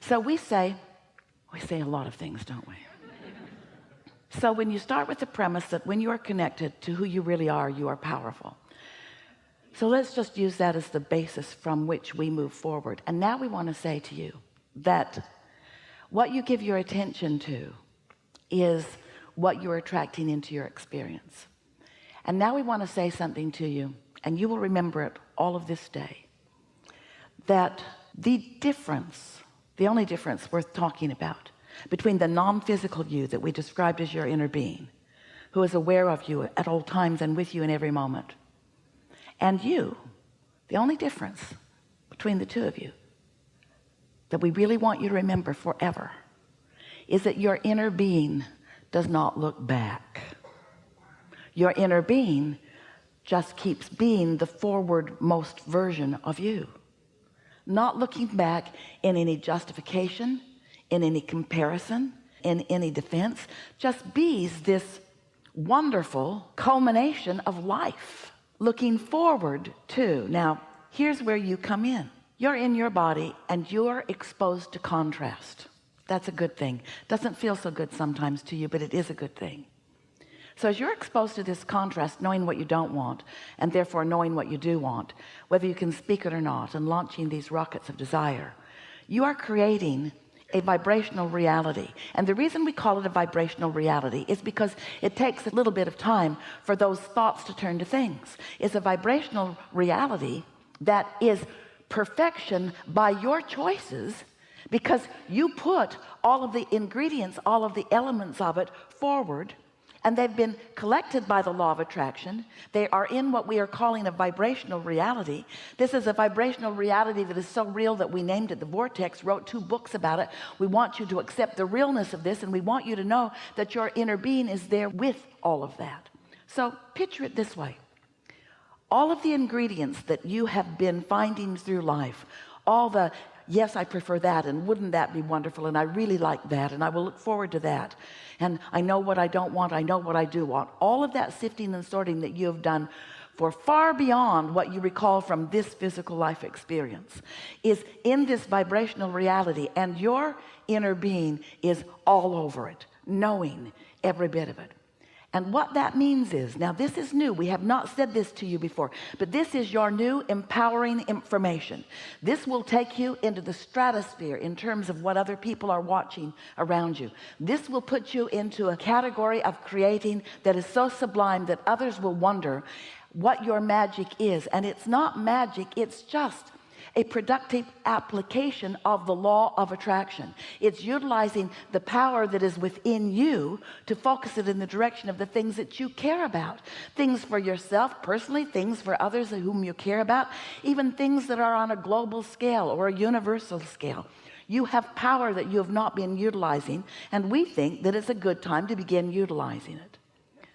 So we say a lot of things, don't we? So when you start with the premise that when you are connected to who you really are, you are powerful. So let's just use that as the basis from which we move forward. And now we want to say to you that what you give your attention to is what you're attracting into your experience. And now we want to say something to you, and you will remember it all of this day, that the difference, the only difference worth talking about between the non-physical you that we described as your inner being, who is aware of you at all times and with you in every moment, and you, the only difference between the two of you that we really want you to remember forever is that your inner being does not look back. Your inner being just keeps being the forward-most version of you, not looking back in any justification, in any comparison, in any defense, just bees this wonderful culmination of life, looking forward to. Now, here's where you come in. You're in your body and you're exposed to contrast. That's a good thing. Doesn't feel so good sometimes to you, but it is a good thing. So as you're exposed to this contrast, knowing what you don't want, and therefore knowing what you do want, whether you can speak it or not, and launching these rockets of desire, you are creating a vibrational reality. And the reason we call it a vibrational reality is because it takes a little bit of time for those thoughts to turn to things. It's a vibrational reality that is perfection by your choices, because you put all of the ingredients, all of the elements of it forward, and they've been collected by the law of attraction. They are in what we are calling a vibrational reality. This is a vibrational reality that is so real that we named it the vortex, wrote 2 books about it. We want you to accept the realness of this, and we want you to know that your inner being is there with all of that. So picture it this way. All of the ingredients that you have been finding through life, all the yes, I prefer that, and wouldn't that be wonderful, and I really like that, and I will look forward to that, and I know what I don't want, I know what I do want. All of that sifting and sorting that you have done for far beyond what you recall from this physical life experience is in this vibrational reality, and your inner being is all over it, knowing every bit of it. And what that means is, now this is new, we have not said this to you before, but this is your new empowering information. This will take you into the stratosphere in terms of what other people are watching around you. This will put you into a category of creating that is so sublime that others will wonder what your magic is. And it's not magic, it's just a productive application of the law of attraction. It's utilizing the power that is within you to focus it in the direction of the things that you care about. Things for yourself personally, things for others whom you care about, even things that are on a global scale or a universal scale. You have power that you have not been utilizing, and we think that it's a good time to begin utilizing it.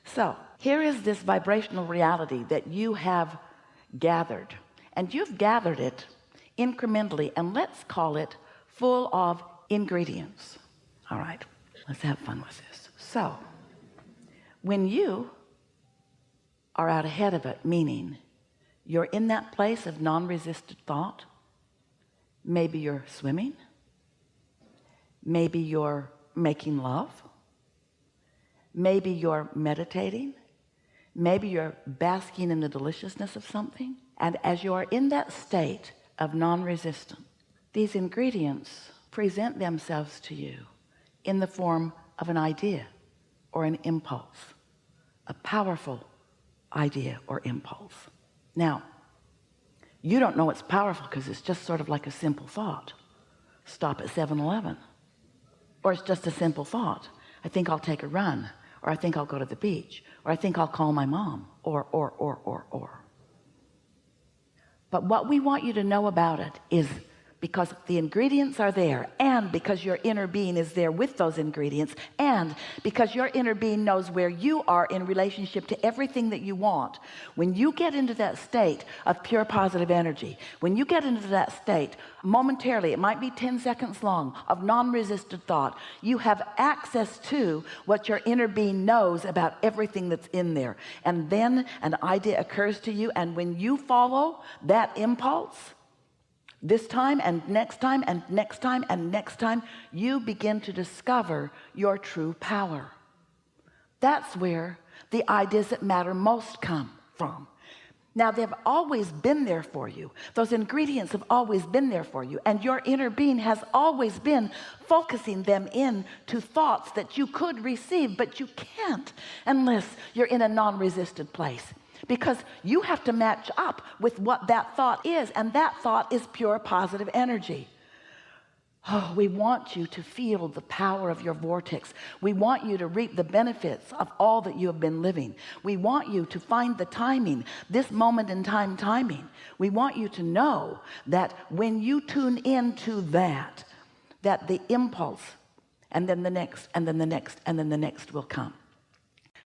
So here is this vibrational reality that you have gathered, and you've gathered it incrementally, and let's call it full of ingredients. All right, let's have fun with this. So when you are out ahead of it, meaning you're in that place of non-resisted thought, maybe you're swimming, maybe you're making love, maybe you're meditating, maybe you're basking in the deliciousness of something, and as you are in that state of non-resistance, these ingredients present themselves to you in the form of an idea or an impulse, a powerful idea or impulse. Now, you don't know it's powerful because it's just sort of like a simple thought. Stop at 7-Eleven. Or it's just a simple thought. I think I'll take a run, or I think I'll go to the beach, or I think I'll call my mom, or. But what we want you to know about it is, because the ingredients are there, and because your inner being is there with those ingredients, and because your inner being knows where you are in relationship to everything that you want, when you get into that state of pure positive energy, when you get into that state momentarily, it might be 10 seconds long, of non-resisted thought, you have access to what your inner being knows about everything that's in there. And then an idea occurs to you, and when you follow that impulse, This time and next time and next time and next time, you begin to discover your true power. That's where the ideas that matter most come from. Now, they've always been there for you. Those ingredients have always been there for you, and your inner being has always been focusing them in to thoughts that you could receive, but you can't unless you're in a non-resisted place, because you have to match up with what that thought is, and that thought is pure positive energy. Oh, we want you to feel the power of your vortex. We want you to reap the benefits of all that you have been living. We want you to find the timing, this moment in time timing. We want you to know that when you tune into that the impulse and then the next and then the next and then the next will come.